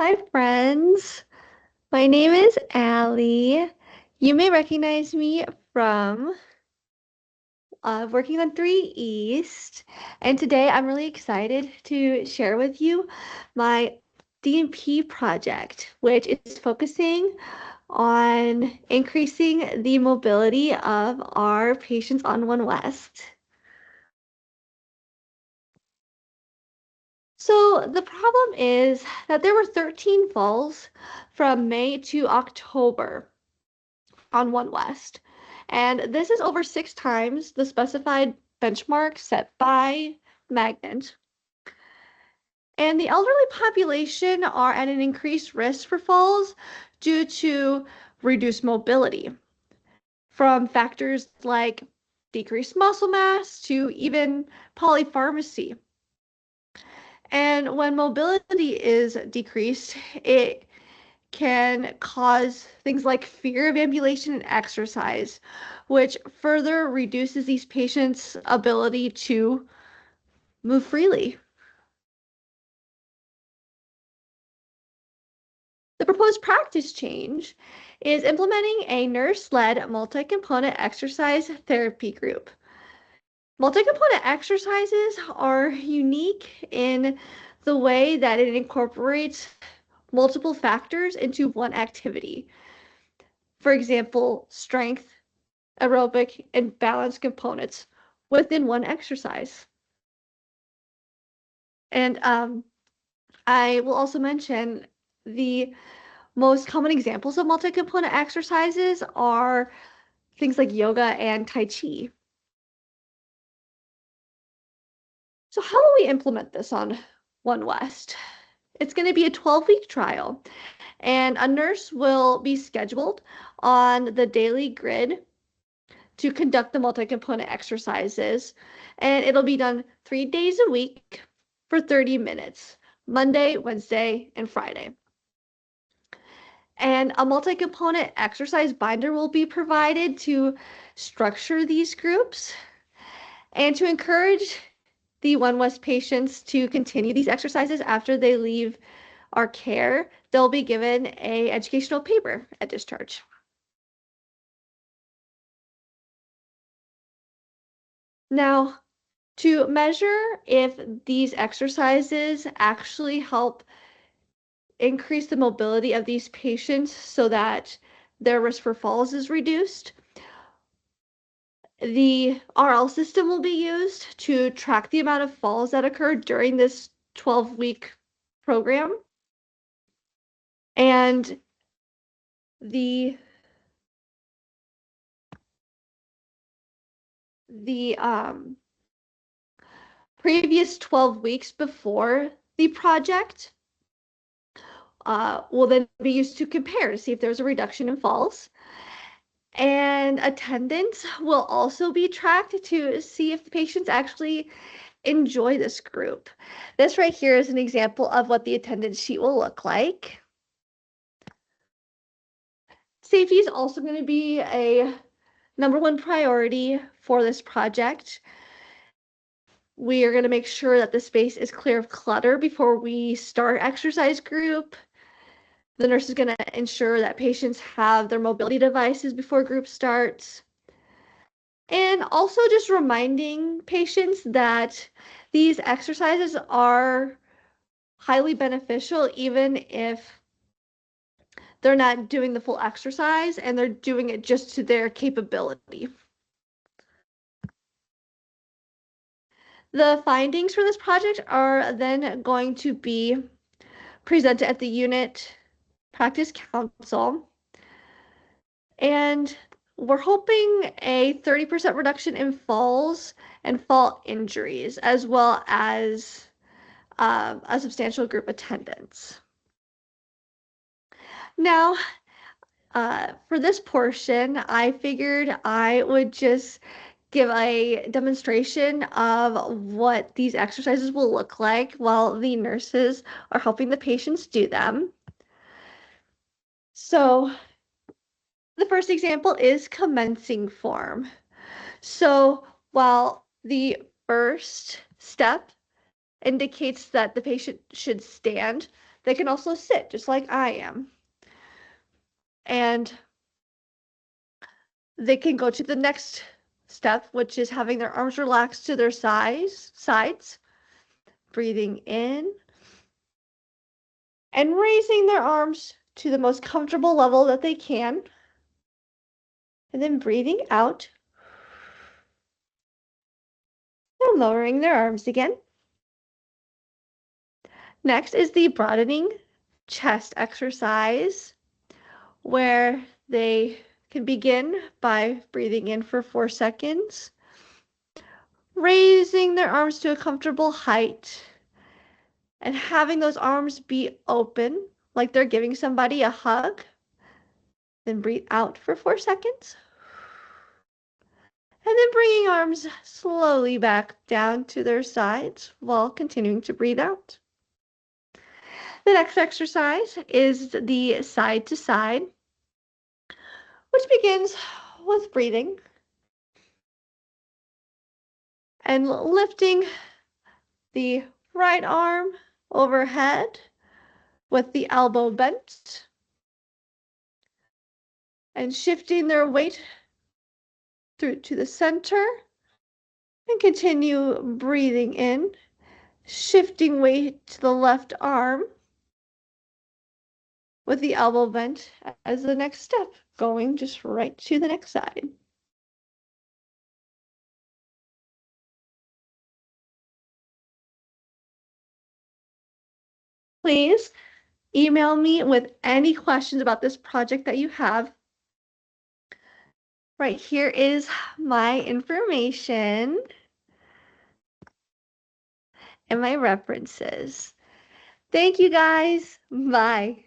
Hi, friends. My name is Allie. You may recognize me from working on 3 East. And today I'm really excited to share with you my DNP project, which is focusing on increasing the mobility of our patients on One West. So the problem is that there were 13 falls from May to October on One West. And this is over 6 times the specified benchmark set by Magnet. And the elderly population are at an increased risk for falls due to reduced mobility from factors like decreased muscle mass to even polypharmacy. And when mobility is decreased, it can cause things like fear of ambulation and exercise, which further reduces these patients' ability to move freely. The proposed practice change is implementing a nurse-led multi-component exercise therapy group. Multi-component exercises are unique in the way that it incorporates multiple factors into one activity. For example, strength, aerobic, and balance components within one exercise. And I will also mention the most common examples of multi-component exercises are things like yoga and Tai Chi. So how will we implement this on One West? It's going to be a 12-week trial, and a nurse will be scheduled on the daily grid to conduct the multi-component exercises, and it'll be done 3 days a week for 30 minutes, Monday, Wednesday, and Friday. And a multi-component exercise binder will be provided to structure these groups and to encourage the One West patients to continue these exercises after they leave our care. They'll be given an educational paper at discharge. Now, to measure if these exercises actually help increase the mobility of these patients so that their risk for falls is reduced, the RL system will be used to track the amount of falls that occur during this 12-week program. And the previous 12 weeks before the project will then be used to compare to see if there's a reduction in falls. And attendance will also be tracked to see if the patients actually enjoy this group. This right here is an example of what the attendance sheet will look like. Safety is also going to be a #1 priority for this project. We are going to make sure that the space is clear of clutter before we start exercise group. The nurse is going to ensure that patients have their mobility devices before group starts. And also just reminding patients that these exercises are highly beneficial even if they're not doing the full exercise and they're doing it just to their capability. The findings for this project are then going to be presented at the unit practice council. And we're hoping a 30% reduction in falls and fall injuries, as well as a substantial group attendance. Now, for this portion, I figured I would just give a demonstration of what these exercises will look like while the nurses are helping the patients do them. So the first example is commencing form. So while the first step indicates that the patient should stand, They can also sit, just like I am. And they can go to the next step, which is having their arms relaxed to their sides, breathing in, and raising their arms to the most comfortable level that they can, and then breathing out and lowering their arms again. Next is the broadening chest exercise, where they can begin by breathing in for 4 seconds, raising their arms to a comfortable height, and having those arms be open like they're giving somebody a hug. Then breathe out for 4 seconds. And then bringing arms slowly back down to their sides while continuing to breathe out. The next exercise is the side to side, which begins with breathing and lifting the right arm overhead with the elbow bent and shifting their weight through to the center, and continue breathing in, shifting weight to the left arm with the elbow bent as the next step, going just right to the next side. Please email me with any questions about this project that you have. Right here is my information and my references. Thank you guys. Bye.